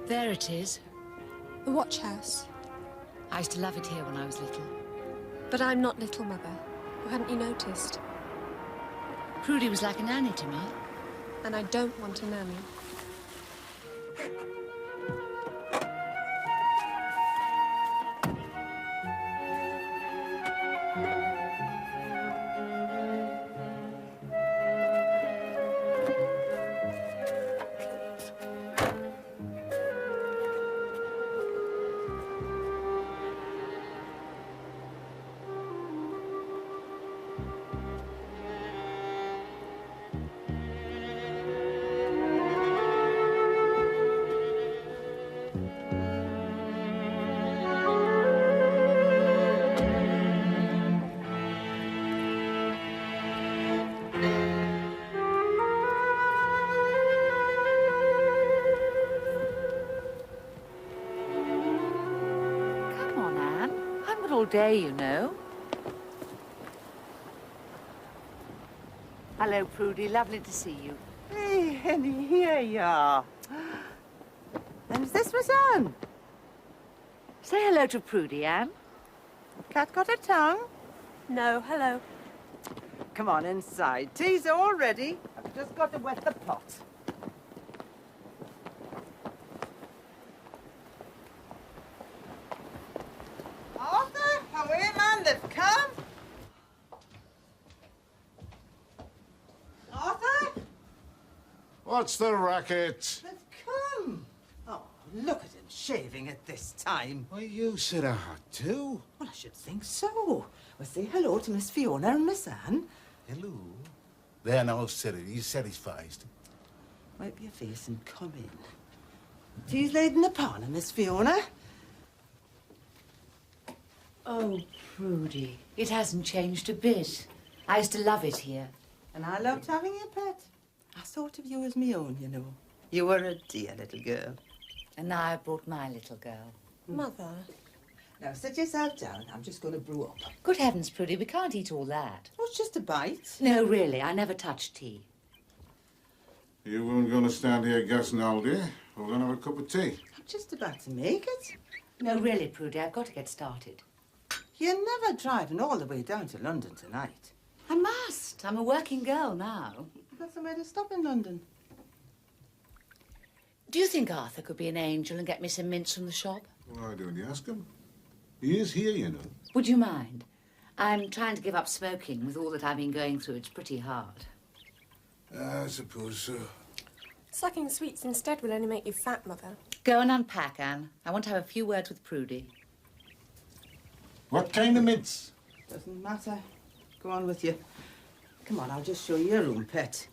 There it is. The watch house. I used to love it here when I was little. But I'm not little, Mother. Or hadn't you noticed? Prudy was like a nanny to me. And I don't want a nanny. All day, you know. Hello, Prudy. Lovely to see you. Hey, Henny, here you are. And is this Miss Anne? Say hello to Prudy, Anne. Cat got a tongue? No, hello. Come on inside. Tea's all ready. I've just got to wet the pot. They've come. Arthur? What's the racket? They've come. Oh, look at him shaving at this time. Why, you sit out too? Well, I should think so. Well, say hello to Miss Fiona and Miss Anne. Hello. There, now, sit it. He's satisfied. Wipe your face and come in. Tea's laid in the parlour, Miss Fiona. Oh, Prudy, it hasn't changed a bit. I used to love it here. And I loved having you, pet. I thought of you as my own, you know. You were a dear little girl. And now I brought my little girl. Mother. Now, sit yourself down. I'm just going to brew up. Good heavens, Prudy, we can't eat all that. Oh, it's just a bite. No, really, I never touch tea. You weren't going to stand here gassing all day. We're going to have a cup of tea. I'm just about to make it. No, really, Prudy, I've got to get started. You're never driving all the way down to London tonight. I must. I'm a working girl now. That's the way to stop in London. Do you think Arthur could be an angel and get me some mints from the shop? Why don't you ask him? He is here, you know. Would you mind? I'm trying to give up smoking with all that I've been going through. It's pretty hard. I suppose so. Sucking sweets instead will only make you fat, Mother. Go and unpack, Anne. I want to have a few words with Prudy. What kind of mints? Doesn't matter. Go on with you. Come on, I'll just show you your room, pet.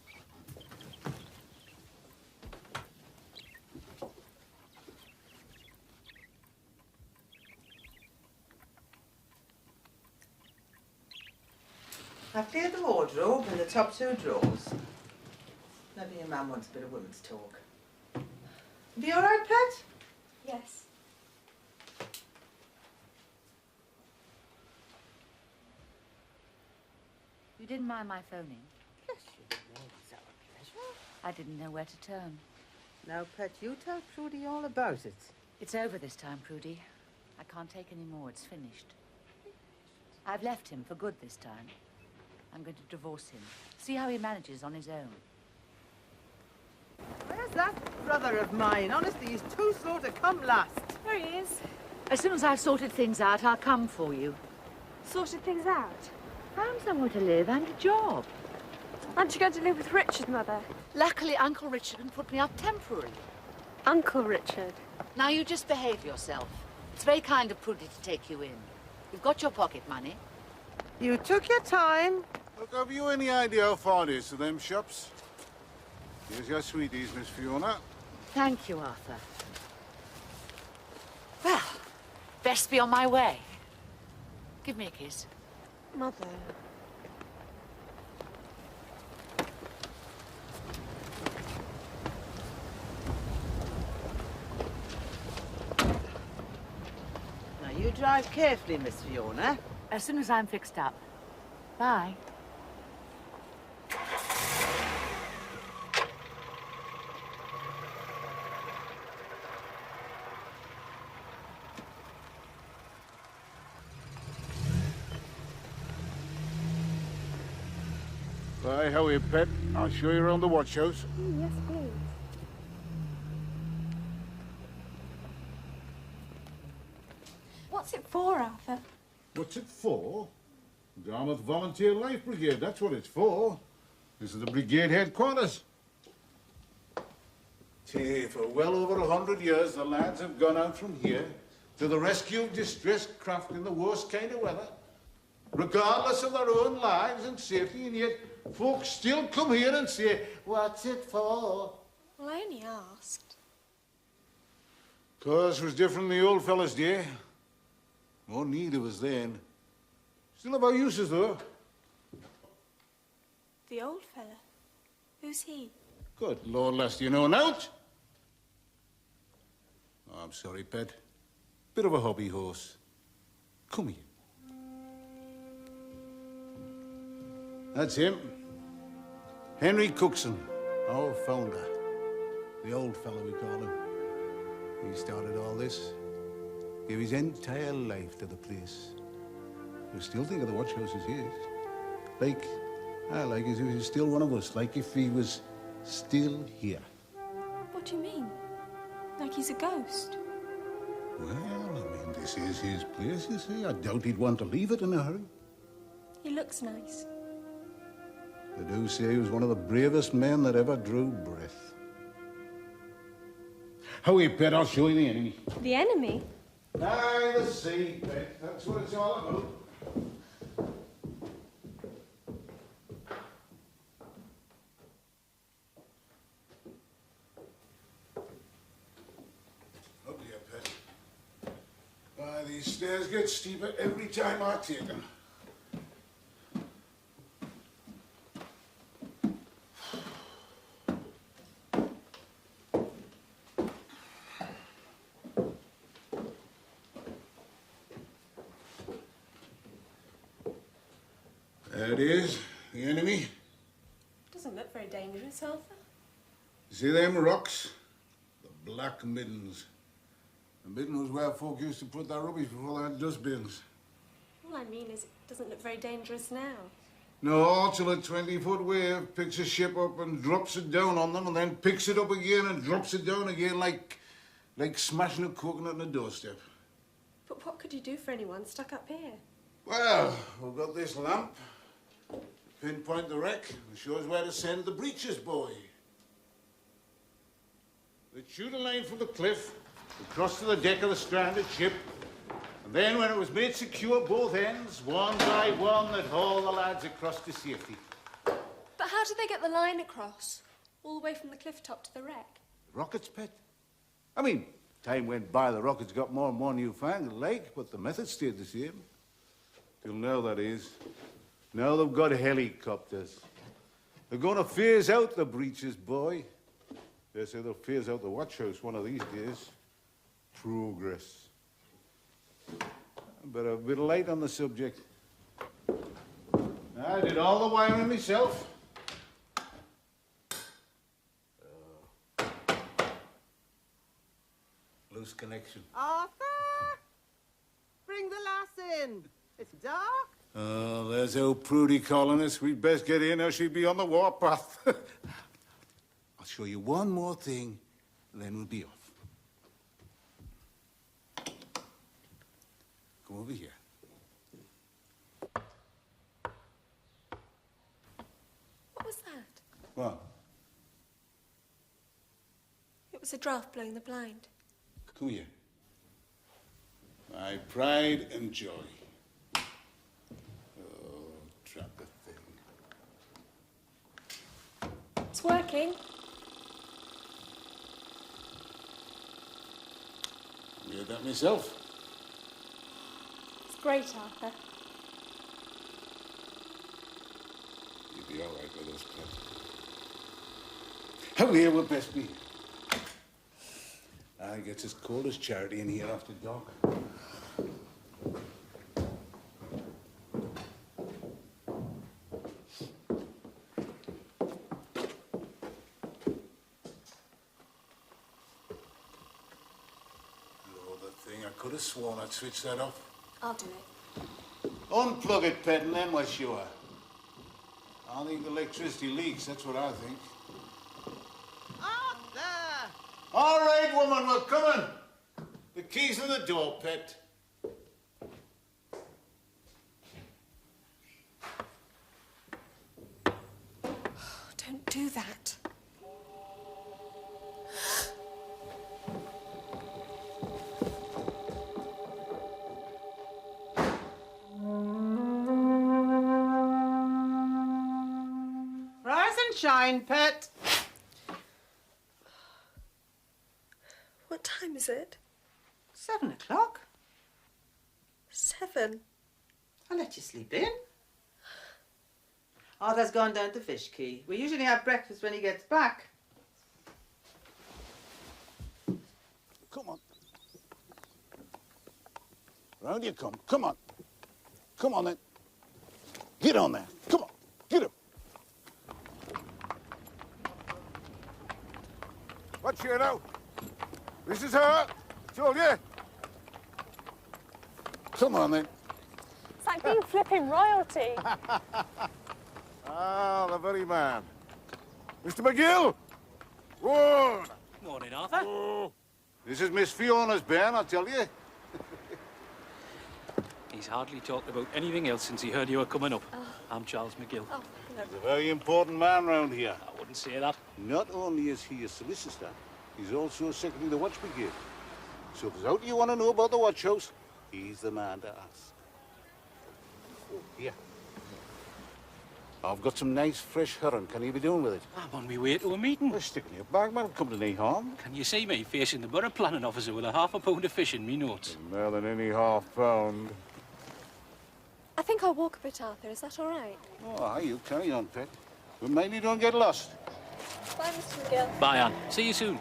I've cleared the wardrobe and the top two drawers. Maybe your man wants a bit of women's talk. Be all right, pet? Yes. You didn't mind my phoning? Yes, you did. It's our pleasure. I didn't know where to turn. Now, pet, you tell Prudy all about it. It's over this time, Prudy. I can't take any more. It's finished. I've left him for good this time. I'm going to divorce him. See how he manages on his own. Where's that brother of mine? Honestly, he's too slow to come last. There he is. As soon as I've sorted things out, I'll come for you. Sorted things out. Found somewhere to live and a job. Aren't you going to live with Richard, Mother? Luckily, Uncle Richard can put me up temporarily. Uncle Richard. Now, you just behave yourself. It's very kind of Prudy to take you in. You've got your pocket money. You took your time. Look, have you any idea how far it is to them shops? Here's your sweeties, Miss Fiona. Thank you, Arthur. Well, best be on my way. Give me a kiss. Mother. Now, you drive carefully, Miss Fiona. As soon as I'm fixed up. Bye. Bye, how are you, pet? I'll show you around the watch house. Yes, please. What's it for, Arthur? What's it for? Dartmouth Volunteer Life Brigade, that's what it's for. This is the brigade headquarters. See, for well over 100 years, the lads have gone out from here to the rescue of distressed craft in the worst kind of weather, regardless of their own lives and safety, and yet folks still come here and say, what's it for? Well, I only asked. 'Cause it was different in the old fella's day. More need of us then. Still have our uses, though. The old fella? Who's he? Good Lord, lest you know out. Oh, I'm sorry, pet. Bit of a hobby horse. Come here. That's him. Henry Cookson, our founder. The old fellow, we call him. He started all this. Gave his entire life to the place. We still think of the watch house as his. Like as if he was still one of us. Like if he was still here. What do you mean? Like he's a ghost? Well, I mean, this is his place, you see. I doubt he'd want to leave it in a hurry. He looks nice. They do say he was one of the bravest men that ever drew breath. How are you, pet? I'll show you the enemy. The enemy? Aye, the sea, pet. That's what it's all about. Oh, dear, pet. Why, these stairs get steeper every time I take them. There it is, the enemy. Doesn't look very dangerous, Arthur. You see them rocks? The Black Middens. The midden was where folk used to put their rubbish before they had dustbins. All I mean is it doesn't look very dangerous now. No, till a 20-foot wave picks a ship up and drops it down on them, and then picks it up again and drops it down again like smashing a coconut on a doorstep. But what could you do for anyone stuck up here? Well, we've got this lamp. Pinpoint the wreck and shows where to send the breeches boy. They'd shoot a line from the cliff, across to the deck of the stranded ship, and then when it was made secure both ends, one by one, they'd haul the lads across to safety. But how did they get the line across? All the way from the cliff top to the wreck? Rockets, pet. I mean, time went by, the rockets got more and more newfangled like, but the method stayed the same. Till now, that is. Now they've got helicopters. They're going to phase out the breeches boy. They say they'll phase out the watch house one of these days. Progress. But a bit of light on the subject. I did all the wiring myself. Loose connection. Arthur! Bring the lass in. It's dark. Oh, there's old Prudy calling us. We'd best get in or she'd be on the warpath. I'll show you one more thing, and then we'll be off. Come over here. What was that? What? It was a draft blowing the blind. Come here. My pride and joy. Oh, trap the thing. It's working. I made that myself. It's great, Arthur. You'll be all right with us, pet. How here would best be? It gets as cold as charity in here after dark. I could have sworn I'd switched that off. I'll do it. Unplug it, pet, and then we're sure. I think the electricity leaks, that's what I think. Arthur! All right, woman, we're coming. The keys in the door, pet. Don't do that. Rise and shine, pet. What time is it? 7 o'clock. 7. I'll let you sleep in. Arthur's gone down to Fish Quay. We usually have breakfast when he gets back. Come on. Round you come. Come on. Come on then. Get on there. Come on. Get him. Watch here now. This is her. Told you. Come on then. It's like being flipping royalty. Ah, the very man. Mr. McGill. Whoa. Morning, Arthur. Oh. This is Miss Fiona's bairn, I tell you. He's hardly talked about anything else since he heard you were coming up. I'm Charles McGill. Oh, hello. He's a very important man round here. I wouldn't say that. Not only is he a solicitor, he's also secretary of the watch brigade. So if there's aught you want to know about the watch house, he's the man to ask. Oh, here. I've got some nice fresh herring. Can you be doing with it? I'm on my way to a meeting. Well, stick it in your bag, man. Come to any harm. Can you see me facing the borough planning officer with a £half a pound of fish in me notes? More than any half-pound. I think I'll walk a bit, Arthur. Is that all right? Oh, hi, you carry on, pet. But mind you don't get lost. Bye, Mr. McGill. Bye, Anne. See you soon.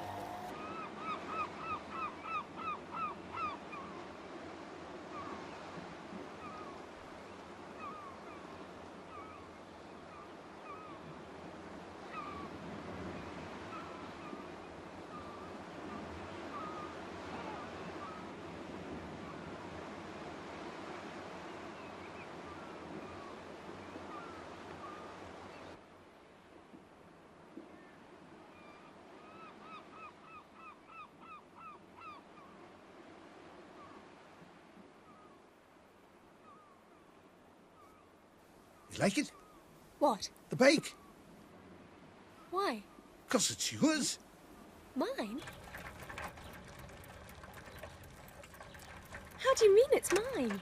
You like it? What? The bike? Why? 'Cause it's yours. Mine? How do you mean it's mine?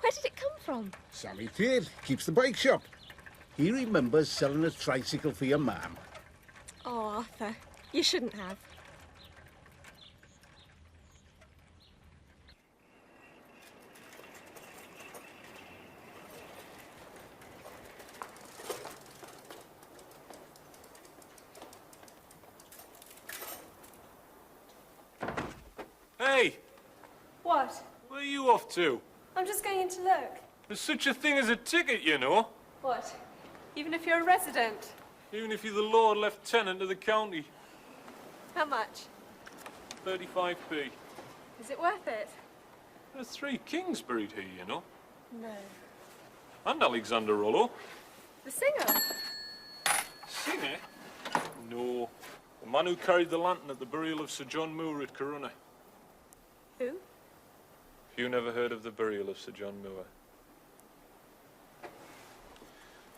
Where did it come from? Sammy Tail keeps the bike shop. He remembers selling a tricycle for your mum. Oh, Arthur, you shouldn't have. Hey, What? where are you off to? I'm just going in to look. There's such a thing as a ticket, you know. What? Even if you're a resident? Even if you're the Lord Lieutenant of the county. How much? 35p. Is it worth it? There's 3 kings buried here, you know. No. And Alexander Rollo. The singer? Singer? No. The man who carried the lantern at the burial of Sir John Moore at Corunna. Who? You never heard of the burial of Sir John Moore?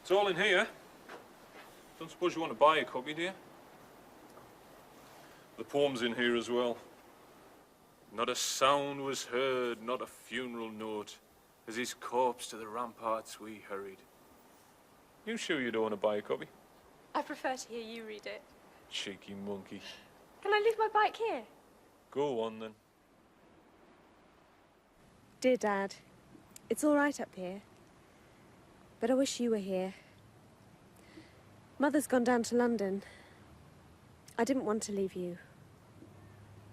It's all in here. Don't suppose you want to buy a copy, do you? The poem's in here as well. Not a sound was heard, not a funeral note, as his corpse to the ramparts we hurried. You sure you don't want to buy a copy? I prefer to hear you read it. Cheeky monkey. Can I leave my bike here? Go on then. Dear Dad, it's all right up here, but I wish you were here. Mother's gone down to London. I didn't want to leave you.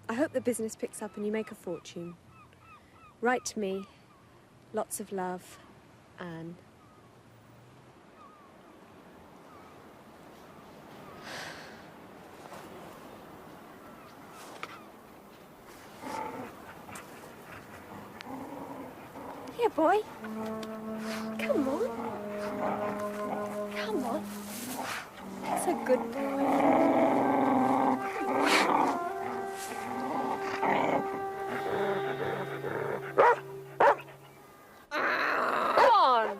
I hope the business picks up and you make a fortune. Write to me. Lots of love, Anne. Here, boy. Come on. Come on. That's a good boy. Come on.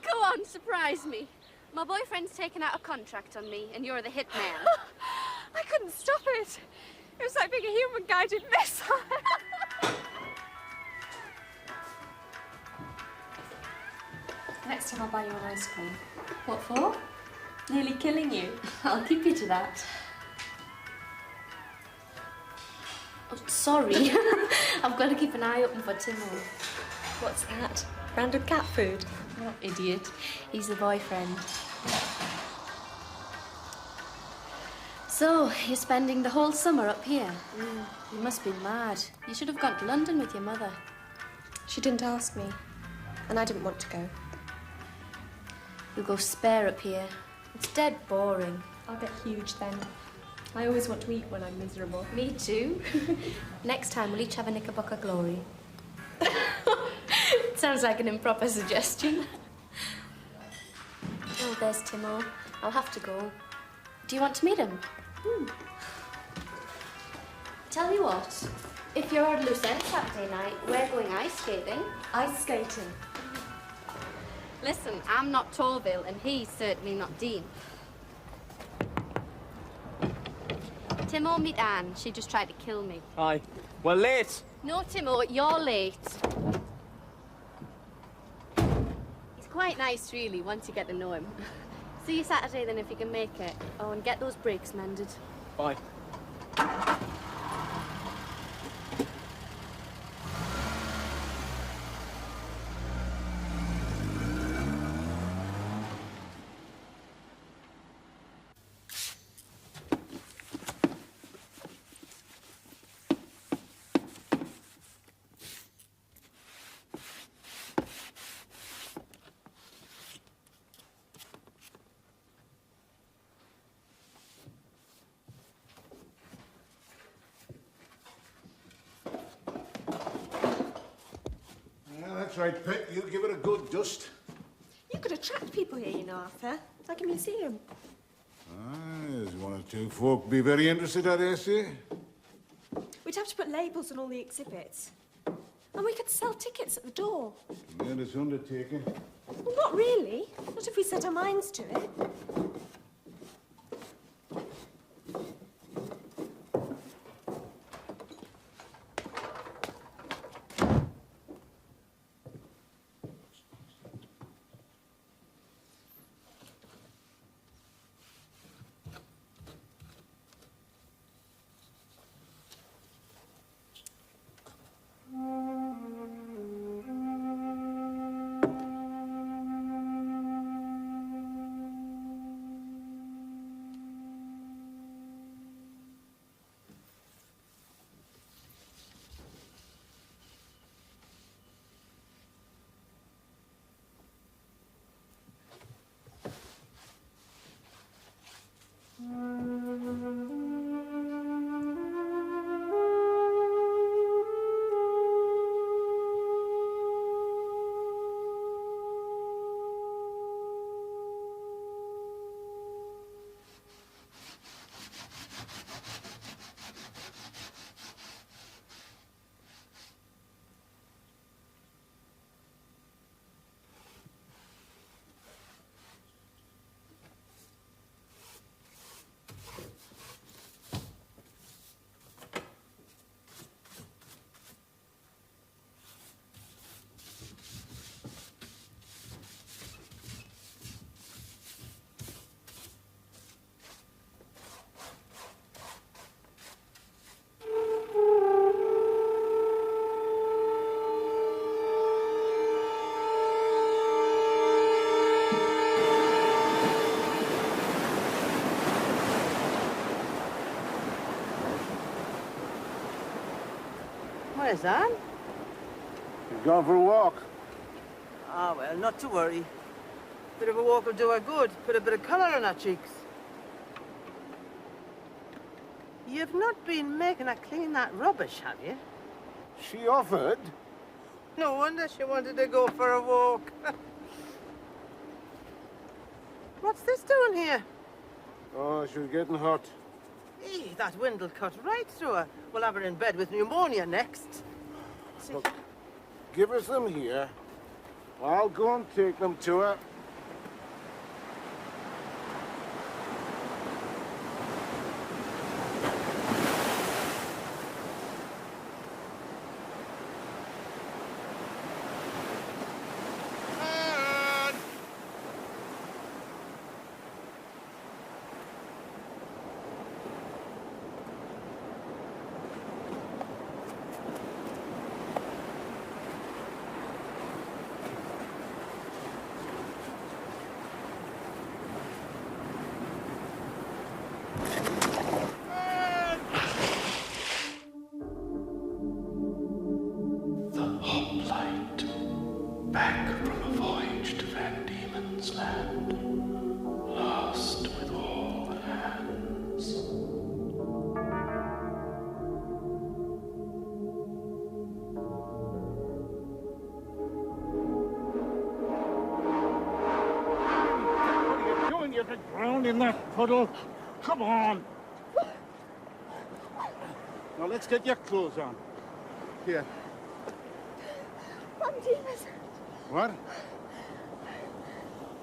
Go on, surprise me. My boyfriend's taken out a contract on me, and you're the hitman. I couldn't stop it. It was like being a human-guided missile. Next time I'll buy you an ice cream. What for? Nearly killing you. I'll keep you to that. Oh, sorry. I've got to keep an eye open for Timo. What's that? Random cat food? Oh, idiot. He's the boyfriend. So, you're spending the whole summer up here? You must be mad. You should have gone to London with your mother. She didn't ask me, and I didn't want to go. You'll go spare up here. It's dead boring. I'll get huge then. I always want to eat when I'm miserable. Me too. Next time, we'll each have a Knickerbocker Glory. Sounds like an improper suggestion. Oh, there's Timo. I'll have to go. Do you want to meet him? Tell you what, if you're at loose end Saturday night, we're going ice skating. Ice skating. Listen, I'm not Torville, and he's certainly not Dean. Timo, meet Anne. She just tried to kill me. Hi. We're late. No, Timo, you're late. He's quite nice, really, once you get to know him. See you Saturday, then, if you can make it. Oh, and get those brakes mended. Bye. That's right, Pet. You give it a good dust. You could attract people here, you know, Arthur. Like a museum. There's one or two folk be very interested, I dare say. We'd have to put labels on all the exhibits. And we could sell tickets at the door. Tremendous undertaking. Well, not really. Not if we set our minds to it. Where's Anne? She's gone for a walk. Ah, well, not to worry. Bit of a walk will do her good. Put a bit of colour on her cheeks. You've not been making her clean that rubbish, have you? She offered. No wonder she wanted to go for a walk. What's this doing here? Oh, she was getting hot. That wind will cut right through her. We'll have her in bed with pneumonia next. See? Look, give us them here. I'll go and take them to her. Back from a voyage to Van Diemen's Land, lost with all hands. What are you doing? You're drowned in that puddle. Come on. Now let's get your clothes on. Here. Van Diemen's. What? Have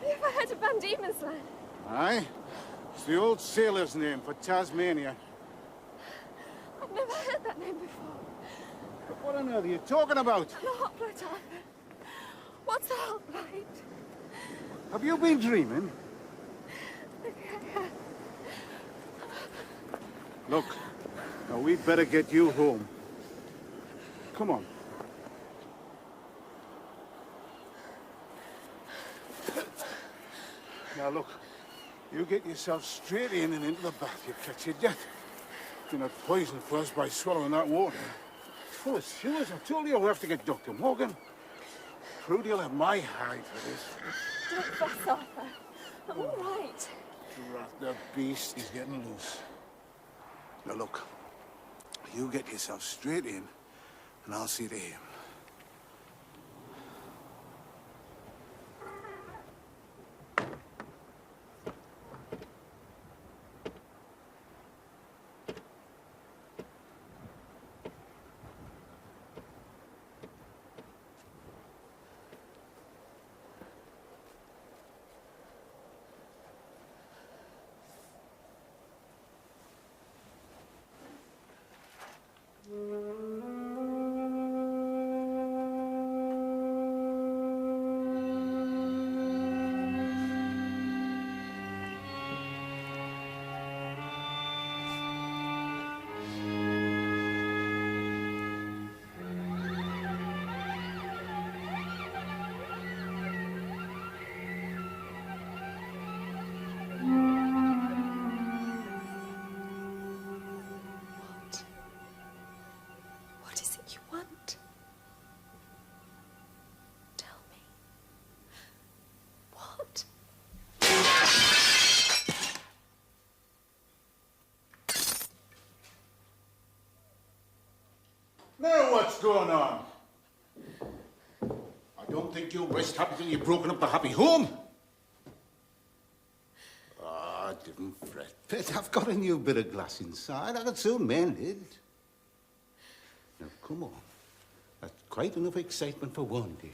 you ever heard of Van Diemen's Land? Aye. It's the old sailor's name for Tasmania. I've never heard that name before. But what on earth are you talking about? The hoplite, Arthur. What's the hoplite? Have you been dreaming? Look, now we'd better get you home. Come on. Now look, you get yourself straight in and into the bath. You catch your death. You're not poisoned first by swallowing that water. It's full of sewers. I told you I'll have to get Dr. Morgan. Prudy will have my hide for this. Don't fuss, Arthur. I'm all right. Drat the beast, he's getting loose. Now look, you get yourself straight in, and I'll see to him. What is it you want? Tell me. What? Now what's going on? I don't think you'll rest happy till you've broken up the happy home. Ah, didn't fret, Pet. I've got a new bit of glass inside. I can soon mend it. Now, come on. That's quite enough excitement for one day.